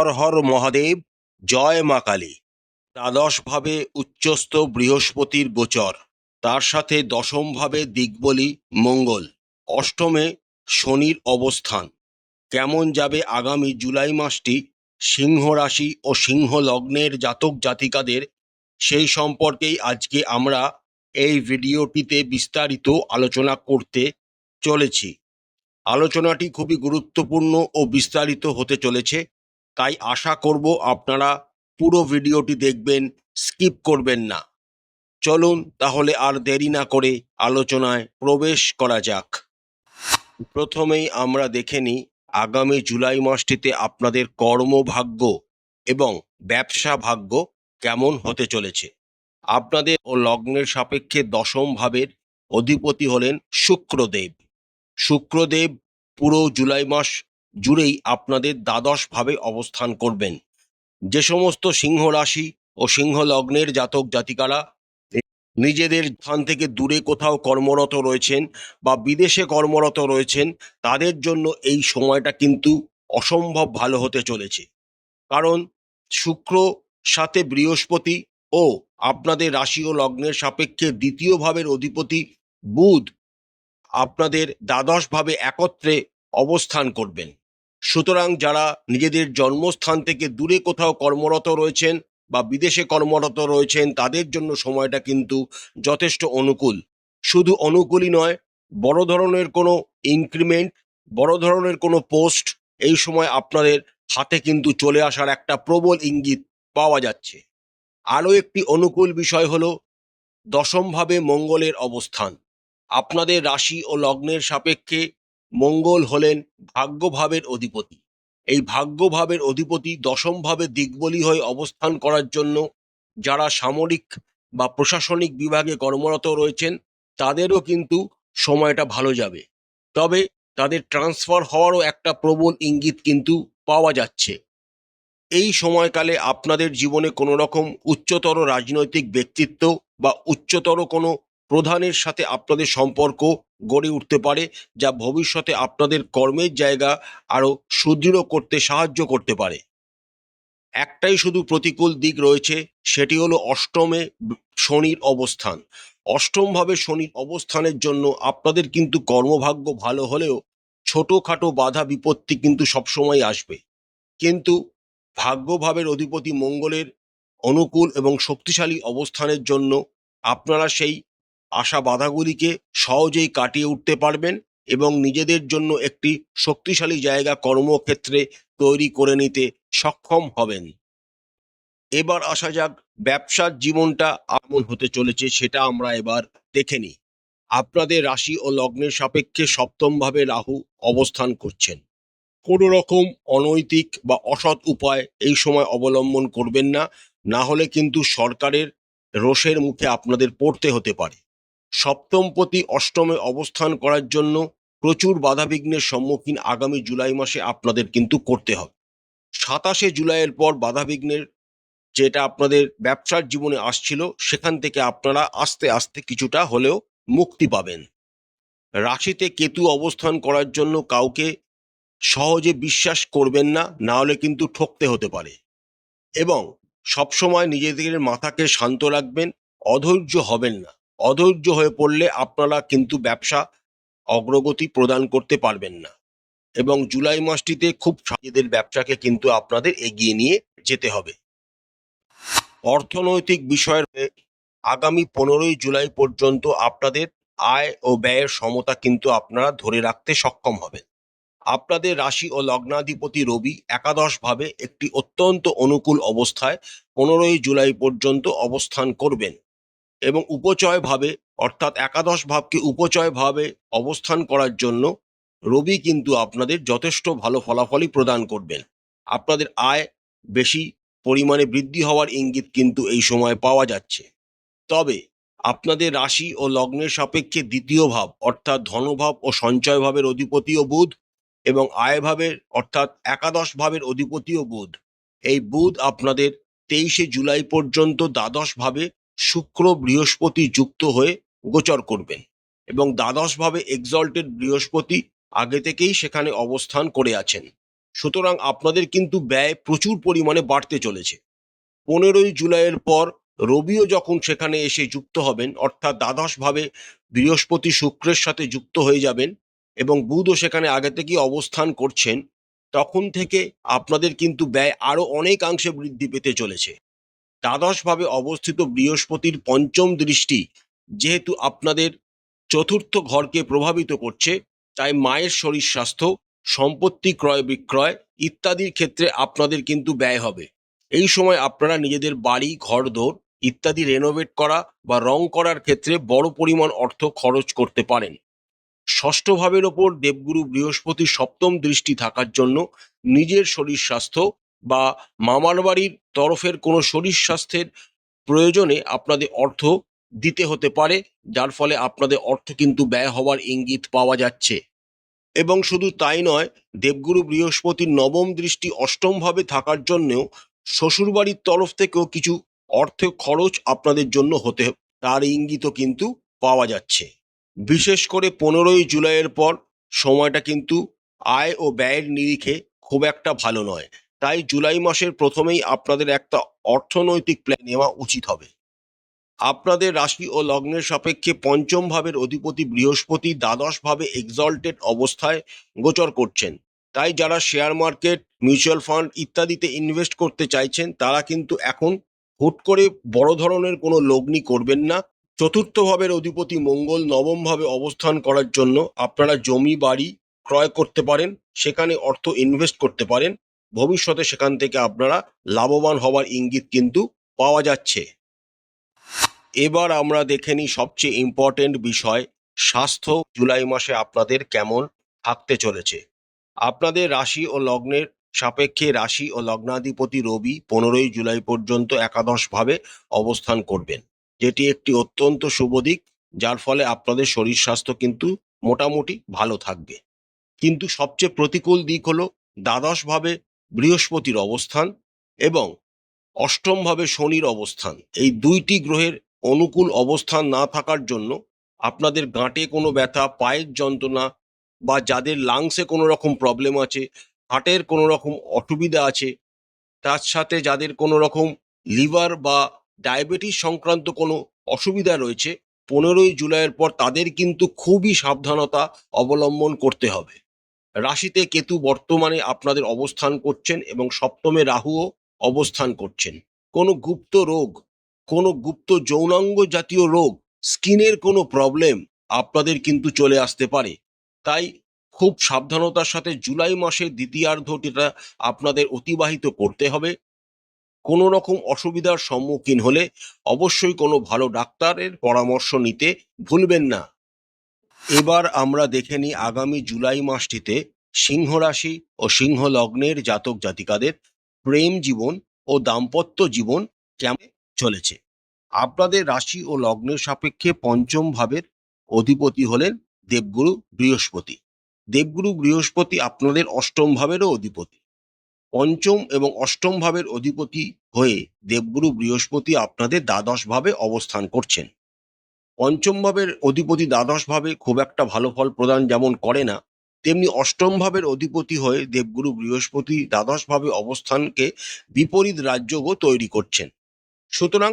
হর হর মহাদেব, জয় মা কালী। দ্বাদশভাবে উচ্চস্থ বৃহস্পতির গোচর, তার সাথে দশমভাবে দিগ্বলী মঙ্গল, অষ্টমে শনির অবস্থান। কেমন যাবে আগামী জুলাই মাসটি সিংহ রাশি ও সিংহ লগ্নের জাতক জাতিকাদের, সেই সম্পর্কেই আজকে আমরা এই ভিডিওটিতে বিস্তারিত আলোচনা করতে চলেছি। আলোচনাটি খুবই গুরুত্বপূর্ণ ও বিস্তারিত হতে চলেছে, তাই আশা করব আপনারা পুরো ভিডিওটি দেখবেন, স্কিপ করবেন না। চলুন তাহলে আর দেরি না করে আলোচনায় প্রবেশ করা যাক। প্রথমেই আমরা দেখে নিই আগামী জুলাই মাসটিতে আপনাদের কর্মভাগ্য এবং ব্যবসা ভাগ্য কেমন হতে চলেছে। আপনাদের ও লগ্নের সাপেক্ষে দশম ভাবের অধিপতি হলেন শুক্রদেব। শুক্রদেব পুরো জুলাই মাস জুড়েই আপনাদের দ্বাদশভাবে অবস্থান করবেন। যে সমস্ত সিংহ রাশি ও সিংহ লগ্নের জাতক জাতিকারা নিজেদের স্থান থেকে দূরে কোথাও কর্মরত রয়েছেন বা বিদেশে কর্মরত রয়েছেন, তাদের জন্য এই সময়টা কিন্তু অসম্ভব ভালো হতে চলেছে। কারণ শুক্র সাথে বৃহস্পতি ও আপনাদের রাশি ও লগ্নের সাপেক্ষে দ্বিতীয় ভাবের অধিপতি বুধ আপনাদের দ্বাদশভাবে একত্রে অবস্থান করবেন। সুতরাং যারা নিজেদের জন্মস্থান থেকে দূরে কোথাও কর্মরত রয়েছেন বা বিদেশে কর্মরত রয়েছেন, তাদের জন্য সময়টা কিন্তু যথেষ্ট অনুকূল। শুধু অনুকূলই নয়, বড় ধরনের কোনো ইনক্রিমেন্ট, বড় ধরনের কোনো পোস্ট এই সময় আপনাদের হাতে কিন্তু চলে আসার একটা প্রবল ইঙ্গিত পাওয়া যাচ্ছে। আরও একটি অনুকূল বিষয় হলো দশমভাবে মঙ্গলের অবস্থান। আপনাদের রাশি ও লগ্নের সাপেক্ষে মঙ্গল হলেন ভাগ্যভাবের অধিপতি। এই ভাগ্যভাবের অধিপতি দশমভাবে দিগ্বলী হয়ে অবস্থান করার জন্য যারা সামরিক বা প্রশাসনিক বিভাগে কর্মরত রয়েছেন, তাদেরও কিন্তু সময়টা ভালো যাবে। তবে তাদের ট্রান্সফার হওয়ারও একটা প্রবল ইঙ্গিত কিন্তু পাওয়া যাচ্ছে। এই সময়কালে আপনাদের জীবনে কোনো রকম উচ্চতর রাজনৈতিক ব্যক্তিত্ব বা উচ্চতর কোনো প্রধানের সাথে আপনাদের সম্পর্ক গড়ে উঠতে পারে, যা ভবিষ্যতে আপনাদের কর্মের জায়গা আরও সুদৃঢ় করতে সাহায্য করতে পারে। একটাই শুধু প্রতিকূল দিক রয়েছে, সেটি হলো অষ্টমে শনির অবস্থান। অষ্টমভাবে শনির অবস্থানের জন্য আপনাদের কিন্তু কর্মভাগ্য ভালো হলেও ছোটোখাটো বাধা বিপত্তি কিন্তু সবসময় আসবে। কিন্তু ভাগ্যভাবের অধিপতি মঙ্গলের অনুকূল এবং শক্তিশালী অবস্থানের জন্য আপনারা সেই আশা বাধাগুলিকে সহজেই কাটিয়ে উঠতে পারবেন এবং নিজেদের জন্য একটি শক্তিশালী জায়গা কর্মক্ষেত্রে তৈরি করে নিতে সক্ষম হবেন। এবার আসা যাক ব্যবসার জীবনটা কেমন হতে চলেছে, সেটা আমরা এবার দেখে নিই। আপনাদের রাশি ও লগ্নের সাপেক্ষে সপ্তমভাবে রাহু অবস্থান করছেন। কোনো রকম অনৈতিক বা অসৎ উপায় এই সময় অবলম্বন করবেন না, না হলে কিন্তু সরকারের রোষের মুখে আপনাদের পড়তে হতে পারে। সপ্তমপতি অষ্টমে অবস্থান করার জন্য প্রচুর বাধাবিঘ্নের সম্মুখীন আগামী জুলাই মাসে আপনাদের কিন্তু করতে হবে। 27শে জুলাইয়ের পর বাধাবিঘ্নের যেটা আপনাদের ব্যবসার জীবনে আসছিল, সেখান থেকে আপনারা আস্তে আস্তে কিছুটা হলেও মুক্তি পাবেন। রাশিতে কেতু অবস্থান করার জন্য কাউকে সহজে বিশ্বাস করবেন না, না হলে কিন্তু ঠকতে হতে পারে। এবং সবসময় নিজেদের মাথাকে শান্ত রাখবেন, অধৈর্য হবেন না। অধৈর্য হয়ে পড়লে আপনারা কিন্তু ব্যবসা অগ্রগতি প্রদান করতে পারবেন না। এবং জুলাই মাসটিতে খুব নিজেদের ব্যবসাকে কিন্তু আপনাদের এগিয়ে নিয়ে যেতে হবে। অর্থনৈতিক বিষয়ের আগামী 15ই জুলাই পর্যন্ত আপনাদের আয় ও ব্যয়ের সমতা কিন্তু আপনারা ধরে রাখতে সক্ষম হবেন। আপনাদের রাশি ও লগ্নাধিপতি রবি একাদশভাবে একটি অত্যন্ত অনুকূল অবস্থায় 15ই জুলাই পর্যন্ত অবস্থান করবেন এবং উপচয়ভাবে অর্থাৎ একাদশ ভাবকে উপচয়ভাবে অবস্থান করার জন্য রবি কিন্তু আপনাদের যথেষ্ট ভালো ফলাফলই প্রদান করবেন। আপনাদের আয় বেশি পরিমাণে বৃদ্ধি হওয়ার ইঙ্গিত কিন্তু এই সময় পাওয়া যাচ্ছে। তবে আপনাদের রাশি ও লগ্নের সাপেক্ষে দ্বিতীয় ভাব অর্থাৎ ধনভাব ও সঞ্চয় ভাবের অধিপতিও বুধ এবং আয় ভাবের অর্থাৎ একাদশ ভাবের অধিপতিও বুধ। এই বুধ আপনাদের 23শে জুলাই পর্যন্ত দ্বাদশ ভাবে শুক্র বৃহস্পতি যুক্ত হয়ে গোচর করবেন এবং দ্বাদশ ভাবে এক্সল্টেড বৃহস্পতি আগে থেকেই সেখানে অবস্থান করে আছেন। সুতরাং আপনাদের কিন্তু ব্যয় প্রচুর পরিমাণে বাড়তে চলেছে। 15ই জুলাইয়ের পর রবিও যখন সেখানে এসে যুক্ত হবেন, অর্থাৎ দ্বাদশভাবে বৃহস্পতি শুক্রের সাথে যুক্ত হয়ে যাবেন এবং বুধও সেখানে আগে থেকেই অবস্থান করছেন, তখন থেকে আপনাদের কিন্তু ব্যয় আরও অনেকাংশে বৃদ্ধি পেতে চলেছে। দ্বাদশভাবে অবস্থিত বৃহস্পতির পঞ্চম দৃষ্টি যেহেতু আপনাদের চতুর্থ ঘরকে প্রভাবিত করছে, তাই মায়ের শরীর স্বাস্থ্য, সম্পত্তি ক্রয় বিক্রয় ইত্যাদির ক্ষেত্রে আপনাদের কিন্তু ব্যয় হবে। এই সময় আপনারা নিজেদের বাড়ি, ঘরদোর ইত্যাদি রেনোভেট করা বা রং করার ক্ষেত্রে বড় পরিমাণ অর্থ খরচ করতে পারেন। ষষ্ঠ ভাবের ওপর দেবগুরু বৃহস্পতির সপ্তম দৃষ্টি থাকার জন্য নিজের শরীর স্বাস্থ্য বা মামার বাড়ির তরফের কোনো শরীর স্বাস্থ্যের প্রয়োজনে আপনাদের অর্থ দিতে হতে পারে, যার ফলে আপনাদের অর্থ কিন্তু ব্যয় হওয়ার ইঙ্গিত পাওয়া যাচ্ছে। এবং শুধু তাই নয়, দেবগুরু বৃহস্পতির নবম দৃষ্টি অষ্টম ভাবে থাকার জন্যেও শ্বশুরবাড়ির তরফ থেকেও কিছু অর্থ খরচ আপনাদের জন্য হতে তার ইঙ্গিতও কিন্তু পাওয়া যাচ্ছে। বিশেষ করে 15ই জুলাইয়ের পর সময়টা কিন্তু আয় ও ব্যয়ের নিরিখে খুব একটা ভালো নয়। তাই জুলাই মাসের প্রথমেই আপনাদের একটা অর্থনৈতিক প্ল্যান নেওয়া উচিত হবে। আপনাদের রাশি ও লগ্নের সাপেক্ষে পঞ্চম ভাবের অধিপতি বৃহস্পতি দ্বাদশভাবে এক্সল্টেড অবস্থায় গোচর করছেন। তাই যারা শেয়ার মার্কেট, মিউচুয়াল ফান্ড ইত্যাদিতে ইনভেস্ট করতে চাইছেন, তারা কিন্তু এখন হুট করে বড় ধরনের কোনো লগ্নি করবেন না। চতুর্থ ভাবের অধিপতি মঙ্গল নবমভাবে অবস্থান করার জন্য আপনারা জমি বাড়ি ক্রয় করতে পারেন, সেখানে অর্থ ইনভেস্ট করতে পারেন। ভবিষ্যতে সেখান থেকে আপনারা লাভবান হওয়ার ইঙ্গিত কিন্তু পাওয়া যাচ্ছে। এবার আমরা দেখে নিই সবচেয়ে ইম্পর্টেন্ট বিষয়, স্বাস্থ্য জুলাই মাসে আপনাদের কেমন থাকতে চলেছে। আপনাদের রাশি ও লগ্নের সাপেক্ষে রাশি ও লগ্নাধিপতি রবি 15ই জুলাই পর্যন্ত একাদশভাবে অবস্থান করবেন, যেটি একটি অত্যন্ত শুভ দিক, যার ফলে আপনাদের শরীর স্বাস্থ্য কিন্তু মোটামুটি ভালো থাকবে। কিন্তু সবচেয়ে প্রতিকূল দিক হলো দ্বাদশভাবে বৃহস্পতির অবস্থান এবং অষ্টমভাবে শনির অবস্থান। এই দুইটি গ্রহের অনুকূল অবস্থান না থাকার জন্য আপনাদের গাঁটে কোনো ব্যথা, পায়ের যন্ত্রণা বা যাদের লাংসে কোনো রকম প্রবলেম আছে, হার্টের কোনো রকম অসুবিধা আছে, তার সাথে যাদের কোনো রকম লিভার বা ডায়াবেটিস সংক্রান্ত কোনো অসুবিধা রয়েছে, 15ই জুলাইয়ের পর তাদের কিন্তু খুবই সাবধানতা অবলম্বন করতে হবে। রাশিতে কেতু বর্তমানে আপনাদের অবস্থান করছেন এবং সপ্তমে রাহুও অবস্থান করছেন। কোনো গুপ্ত রোগ, কোনো গুপ্ত যৌনাঙ্গ জাতীয় রোগ, স্কিনের কোনো প্রবলেম আপনাদের কিন্তু চলে আসতে পারে। তাই খুব সাবধানতার সাথে জুলাই মাসের দ্বিতীয়ার্ধটা আপনাদের অতিবাহিত করতে হবে। কোনো রকম অসুবিধার সম্মুখীন হলে অবশ্যই কোনো ভালো ডাক্তারের পরামর্শ নিতে ভুলবেন না। এবার আমরা দেখে নিই আগামী জুলাই মাসটিতে সিংহ রাশি ও সিংহ লগ্নের জাতক জাতিকাদের প্রেম জীবন ও দাম্পত্য জীবন কেমন চলেছে। আপনাদের রাশি ও লগ্নের সাপেক্ষে পঞ্চম ভাবের অধিপতি হলেন দেবগুরু বৃহস্পতি। দেবগুরু বৃহস্পতি আপনাদের অষ্টম ভাবেরও অধিপতি। পঞ্চম এবং অষ্টম ভাবের অধিপতি হয়ে দেবগুরু বৃহস্পতি আপনাদের দ্বাদশ ভাবে অবস্থান করছেন। পঞ্চম ভাবের অধিপতি দ্বাদশ ভাবে খুব একটা ভালো ফল প্রদান যেমন করে না, তেমনি অষ্টম ভাবের অধিপতি হয়ে দেবগুরু বৃহস্পতি দ্বাদশ ভাবে অবস্থানকে বিপরীত রাজযোগও তৈরি করছেন। সুতরাং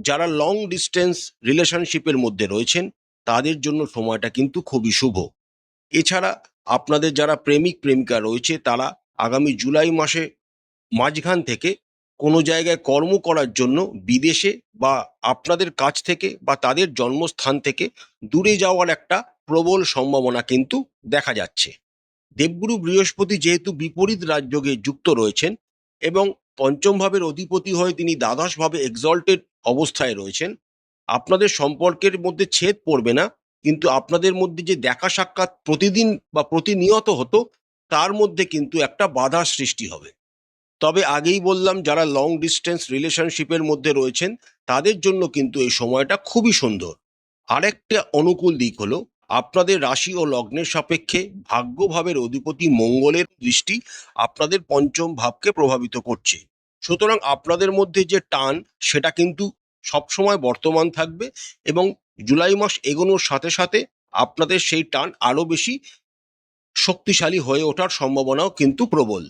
যারা লং ডিস্টেন্স রিলেশনশিপের মধ্যে রয়েছেন, তাদের জন্য সময়টা কিন্তু খুবই শুভ। এছাড়া আপনাদের যারা প্রেমিক প্রেমিকা রয়েছে, তারা আগামী জুলাই মাসে মাঝখান থেকে কোনো জায়গায় কর্ম করার জন্য বিদেশে বা আপনাদের কাছ থেকে বা তাদের জন্মস্থান থেকে দূরে যাওয়ার একটা প্রবল সম্ভাবনা কিন্তু দেখা যাচ্ছে। দেবগুরু বৃহস্পতি যেহেতু বিপরীত রাজযোগে যুক্ত রয়েছেন এবং পঞ্চম ভাবের অধিপতি হয়ে তিনি দ্বাদশভাবে এক্সল্টেড অবস্থায় রয়েছেন, আপনাদের সম্পর্কের মধ্যে ছেদ পড়বে না, কিন্তু আপনাদের মধ্যে যে দেখা সাক্ষাৎ প্রতিদিন বা প্রতিনিয়ত হতো, তার মধ্যে কিন্তু একটা বাধার সৃষ্টি হবে। তবে আগেই বললাম, যারা লং ডিস্টেন্স রিলেশনশিপের মধ্যে রয়েছেন, তাদের জন্য কিন্তু এই সময়টা খুবই সুন্দর। আরেকটা অনুকূল দিক হলো আপনাদের রাশি ও লগ্নের সাপেক্ষে ভাগ্যভাবের অধিপতি মঙ্গলের দৃষ্টি আপনাদের পঞ্চম ভাবকে প্রভাবিত করছে। সুতরাং আপনাদের মধ্যে যে টান, সেটা কিন্তু সবসময় বর্তমান থাকবে এবং জুলাই মাস এগোনোর সাথে সাথে আপনাদের সেই টান আরো বেশি শক্তিশালী হয়ে ওঠার সম্ভাবনাও কিন্তু প্রবল।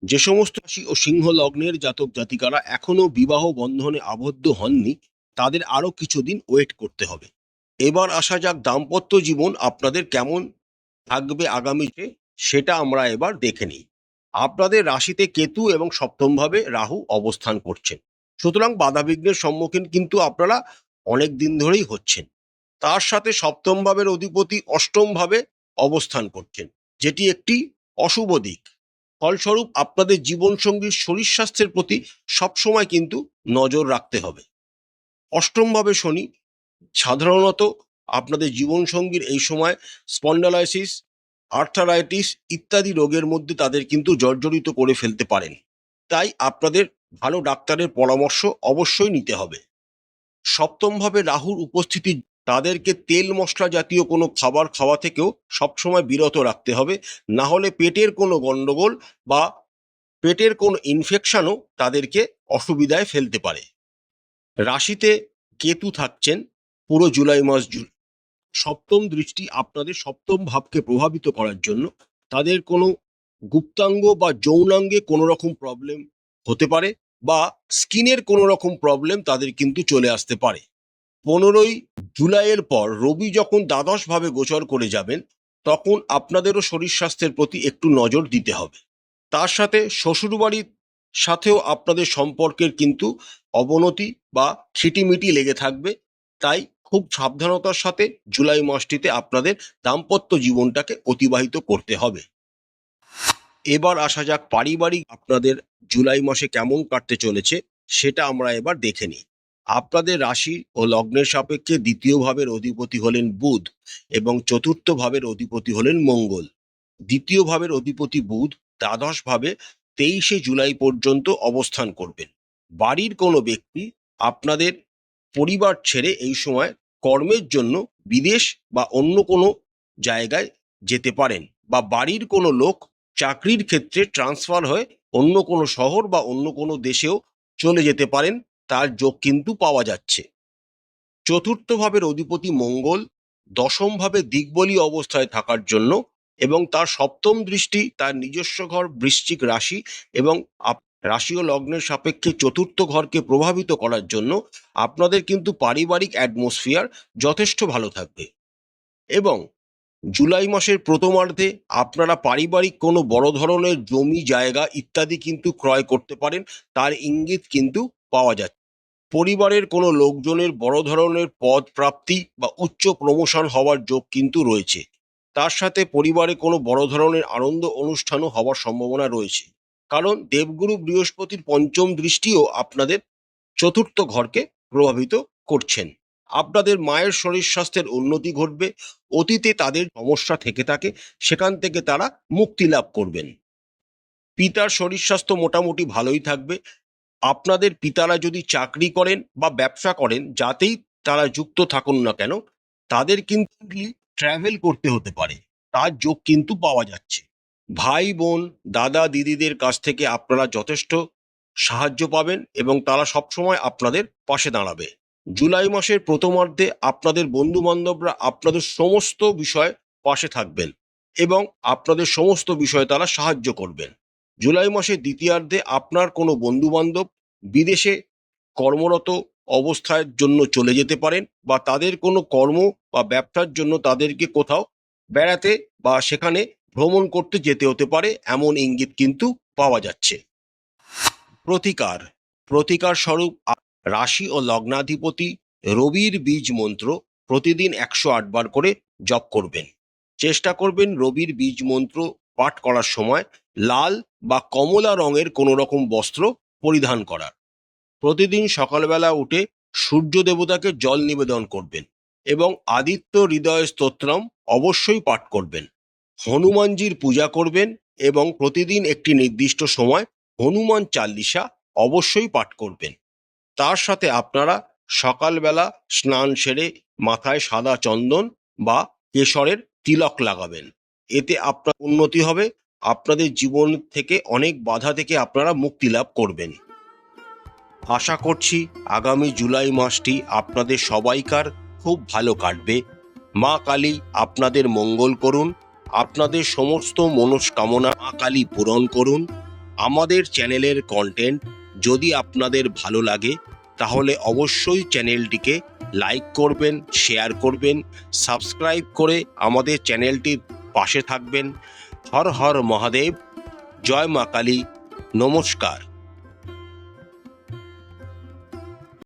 যে সমস্ত রাশি ও সিংহ লগ্নের জাতক জাতিকারা এখনো বিবাহ বন্ধনে আবদ্ধ হননি, তাদের আরো কিছুদিন ওয়েট করতে হবে। এবার আসা যাক দাম্পত্য জীবন আপনাদের কেমন থাকবে আগামীতে, সেটা আমরা এবার দেখে নিই। আপনাদের রাশিতে কেতু এবং সপ্তম ভাবে রাহু অবস্থান করছেন, সুতরাং বাধাবিঘ্নের সম্মুখীন কিন্তু আপনারা অনেক দিন ধরেই হচ্ছেন। তার সাথে সপ্তম ভাবের অধিপতি অষ্টম ভাবে অবস্থান করছেন, যেটি একটি অশুভ দিক। ফলস্বরূপ আপনাদের জীবনসঙ্গীর শরীর স্বাস্থ্যের প্রতি সবসময় কিন্তু নজর রাখতে হবে। অষ্টম ভাবে শনি সাধারণত আপনাদের জীবনসঙ্গীর এই সময় স্পন্ডালাইসিস, আর্থারাইটিস ইত্যাদি রোগের মধ্যে তাদের কিন্তু জর্জরিত করে ফেলতে পারেন। তাই আপনাদের ভালো ডাক্তারের পরামর্শ অবশ্যই নিতে হবে। সপ্তম ভাবে রাহুর উপস্থিতি তাদেরকে তেল মশলা জাতীয় কোনো খাবার খাওয়া থেকেও সবসময় বিরত রাখতে হবে, না হলে পেটের কোনো গন্ডগোল বা পেটের কোনো ইনফেকশনও তাদেরকে অসুবিধায় ফেলতে পারে। রাশিতে কেতু থাকছেন পুরো জুলাই মাস জুড়ে। সপ্তম দৃষ্টি আপনাদের সপ্তম ভাবকে প্রভাবিত করার জন্য তাদের কোনো গুপ্তাঙ্গ বা যৌনাঙ্গে কোনো রকম প্রবলেম হতে পারে, বা স্কিনের কোনো রকম প্রবলেম তাদের কিন্তু চলে আসতে পারে। 15ই জুলাইয়ের পর রবি যখন দ্বাদশ ভাবে গোচর করে যাবেন, তখন আপনাদেরও শরীর স্বাস্থ্যের প্রতি একটু নজর দিতে হবে। তার সাথে শ্বশুরবাড়ির সাথেও আপনাদের সম্পর্কের কিন্তু অবনতি বা খিটিমিটি লেগে থাকবে। তাই খুব সাবধানতার সাথে জুলাই মাসটিতে আপনাদের দাম্পত্য জীবনটাকে অতিবাহিত করতে হবে। এবার আসা যাক পারিবারিক আপনাদের জুলাই মাসে কেমন কাটতে চলেছে, সেটা আমরা এবার দেখে নিই। আপনাদের রাশি ও লগ্নের সাপেক্ষে দ্বিতীয় ভাবের অধিপতি হলেন বুধ এবং চতুর্থ ভাবের অধিপতি হলেন মঙ্গল। দ্বিতীয় ভাবের অধিপতি বুধ দ্বাদশ ভাবে 23শে জুলাই পর্যন্ত অবস্থান করবেন। বাড়ির কোনো ব্যক্তি আপনাদের পরিবার ছেড়ে এই সময় কর্মের জন্য বিদেশ বা অন্য কোনো জায়গায় যেতে পারেন, বা বাড়ির কোনো লোক চাকরির ক্ষেত্রে ট্রান্সফার হয়ে অন্য কোনো শহর বা অন্য কোনো দেশেও চলে যেতে পারেন, তার যোগ কিন্তু পাওয়া যাচ্ছে। চতুর্থ ভাবের অধিপতি মঙ্গল দশম ভাবে দিকবলী অবস্থায় থাকার জন্য এবং তার সপ্তম দৃষ্টি তার নিজস্ব ঘর বৃশ্চিক রাশি এবং রাশি ও লগ্নের সাপেক্ষে চতুর্থ ঘরকে প্রভাবিত করার জন্য আপনাদের কিন্তু পারিবারিক অ্যাটমসফিয়ার যথেষ্ট ভালো থাকবে। এবং জুলাই মাসের প্রথমার্ধে আপনারা পারিবারিক কোনো বড় ধরনের জমি জায়গা ইত্যাদি কিন্তু ক্রয় করতে পারেন, তার ইঙ্গিত কিন্তু পাওয়া যাচ্ছে। পরিবারের কোনো লোকজনের বড় ধরনের পদ প্রাপ্তি বা উচ্চ প্রমোশন হওয়ার যোগ কিন্তু রয়েছে। তার সাথে পরিবারে কোনো বড় ধরনের আনন্দ অনুষ্ঠানও হওয়ার সম্ভাবনা রয়েছে, কারণ দেবগুরু বৃহস্পতির পঞ্চম দৃষ্টিও আপনাদের চতুর্থ ঘরকে প্রভাবিত করছেন। আপনাদের মায়ের শরীর স্বাস্থ্যের উন্নতি ঘটবে। অতীতে তাদের সমস্যা থেকে থাকে, সেখান থেকে তারা মুক্তি লাভ করবেন। পিতার শরীর স্বাস্থ্য মোটামুটি ভালোই থাকবে। আপনাদের পিতারা যদি চাকরি করেন বা ব্যবসা করেন, যাতেই তারা যুক্ত থাকুন না কেন, তাদের কিন্তু ট্রাভেল করতে হতে পারে, তার যোগ কিন্তু পাওয়া যাচ্ছে। ভাই বোন দাদা দিদিদের কাছ থেকে আপনারা যথেষ্ট সাহায্য পাবেন এবং তারা সবসময় আপনাদের পাশে দাঁড়াবে। জুলাই মাসের প্রথমার্ধে আপনাদের বন্ধু বান্ধবরা আপনাদের সমস্ত বিষয়ে পাশে থাকবেন এবং আপনাদের সমস্ত বিষয়ে তারা সাহায্য করবেন। জুলাই মাসের দ্বিতীয়ার্ধে আপনার কোনো বন্ধু বান্ধব বিদেশে কর্মরত অবস্থার জন্য চলে যেতে পারেন, বা তাদের কোনো কর্ম বা ব্যবসার জন্য তাদেরকে কোথাও বেড়াতে বা সেখানে ভ্রমণ করতে যেতে হতে পারে, এমন ইঙ্গিত কিন্তু পাওয়া যাচ্ছে। প্রতিকার প্রতিকার স্বরূপ রাশি ও লগ্নাধিপতি রবির বীজ মন্ত্র প্রতিদিন 108 বার করে জপ করবেন। চেষ্টা করবেন রবির বীজ মন্ত্র পাঠ করার সময় লাল বা কমলা রঙের কোনো রকম বস্ত্র পরিধান করার। প্রতিদিন সকালবেলা উঠে সূর্য দেবতাকে জল নিবেদন করবেন এবং আদিত্য হৃদয় স্তোত্রম অবশ্যই পাঠ করবেন। হনুমানজির পূজা করবেন এবং প্রতিদিন একটি নির্দিষ্ট সময় হনুমান চাল্লিশা অবশ্যই পাঠ করবেন। তার সাথে আপনারা সকালবেলা স্নান সেরে মাথায় সাদা চন্দন বা কেশরের তিলক লাগাবেন। এতে আপনার উন্নতি হবে, আপনাদের জীবন থেকে অনেক বাধা থেকে আপনারা মুক্তি লাভ করবেন। আশা করছি আগামী জুলাই মাসটি আপনাদের সবাইকার খুব ভালো কাটবে। মা কালী আপনাদের মঙ্গল করুন, আপনাদের সমস্ত মনস্কামনা মা কালী পূরণ করুন। আমাদের চ্যানেলের কন্টেন্ট যদি আপনাদের ভালো লাগে তাহলে অবশ্যই চ্যানেলটিকে লাইক করবেন, শেয়ার করবেন, সাবস্ক্রাইব করে আমাদের চ্যানেলটির পাশে থাকবেন। হর হর মহাদেব, জয় মা কালী, নমস্কার।